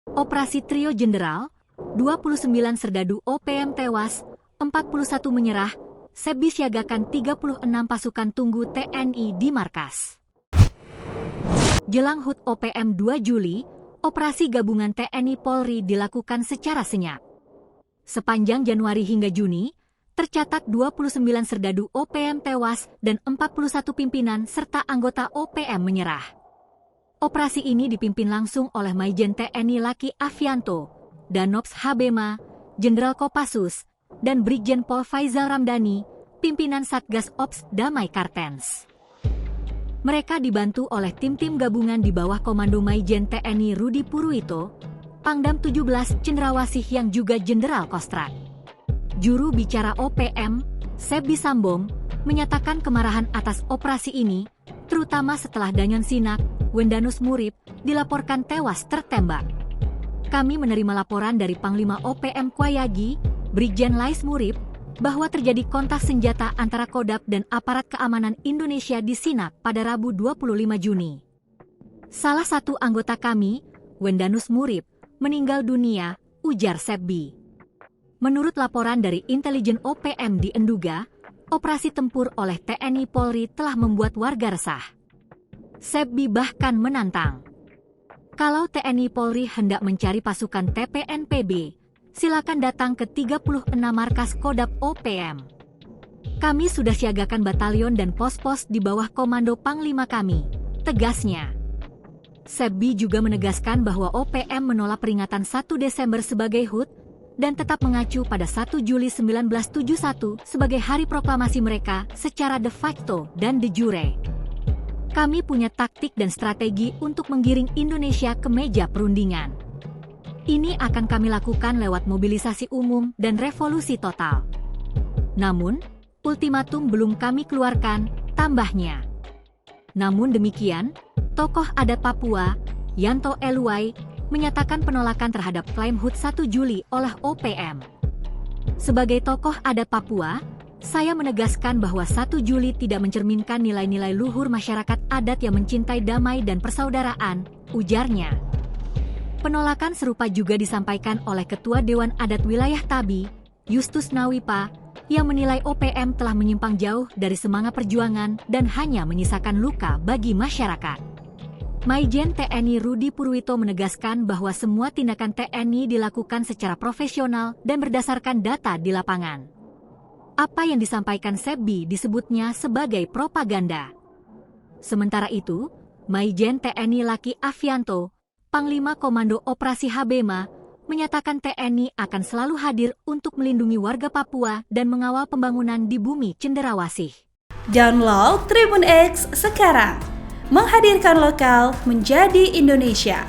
Operasi Trio Jenderal, 29 serdadu OPM tewas, 41 menyerah, Sebbi siagakan 36 pasukan tunggu TNI di markas. Jelang HUT OPM 2 Juli, operasi gabungan TNI Polri dilakukan secara senyap. Sepanjang Januari hingga Juni, tercatat 29 serdadu OPM tewas dan 41 pimpinan serta anggota OPM menyerah. Operasi ini dipimpin langsung oleh Maijen TNI Laki Afianto, Danops Habema, Jenderal Kopassus, dan Brigjen Pol Faizal Ramdhani, pimpinan Satgas Ops Damai Kartens. Mereka dibantu oleh tim-tim gabungan di bawah komando Maijen TNI Rudi Purwito, Pangdam 17 Cendrawasih yang juga Jenderal Kostrat. Juru bicara OPM, Sebbi Sambom, menyatakan kemarahan atas operasi ini, terutama setelah Danyon Sinak, Wendanus Murib, dilaporkan tewas tertembak. Kami menerima laporan dari Panglima OPM Kwayagi, Brigjen Lais Murib, bahwa terjadi kontak senjata antara Kodam dan aparat keamanan Indonesia di Sinak pada Rabu 25 Juni. Salah satu anggota kami, Wendanus Murib, meninggal dunia, ujar Sebbi. Menurut laporan dari intelijen OPM di Enduga, operasi tempur oleh TNI Polri telah membuat warga resah. Sebbi bahkan menantang, kalau TNI Polri hendak mencari pasukan TPNPB, silakan datang ke 36 markas Kodam OPM. Kami sudah siagakan batalion dan pos-pos di bawah komando Panglima kami, tegasnya. Sebbi juga menegaskan bahwa OPM menolak peringatan 1 Desember sebagai HUT dan tetap mengacu pada 1 Juli 1971 sebagai hari proklamasi mereka secara de facto dan de jure. Kami punya taktik dan strategi untuk menggiring Indonesia ke meja perundingan. Ini akan kami lakukan lewat mobilisasi umum dan revolusi total. Namun, ultimatum belum kami keluarkan, tambahnya. Namun demikian, tokoh adat Papua, Yanto Eluai, menyatakan penolakan terhadap klaim HUT 1 Juli oleh OPM. Sebagai tokoh adat Papua, saya menegaskan bahwa 1 Juli tidak mencerminkan nilai-nilai luhur masyarakat adat yang mencintai damai dan persaudaraan, ujarnya. Penolakan serupa juga disampaikan oleh Ketua Dewan Adat Wilayah Tabi, Justus Nawipa, yang menilai OPM telah menyimpang jauh dari semangat perjuangan dan hanya menyisakan luka bagi masyarakat. Maijen TNI Rudi Purwito menegaskan bahwa semua tindakan TNI dilakukan secara profesional dan berdasarkan data di lapangan. Apa yang disampaikan Sebbi disebutnya sebagai propaganda. Sementara itu, Maijen TNI Laki Afianto, Panglima Komando Operasi Habema, menyatakan TNI akan selalu hadir untuk melindungi warga Papua dan mengawal pembangunan di bumi Cendrawasih. Download Tribun X sekarang, menghadirkan lokal menjadi Indonesia.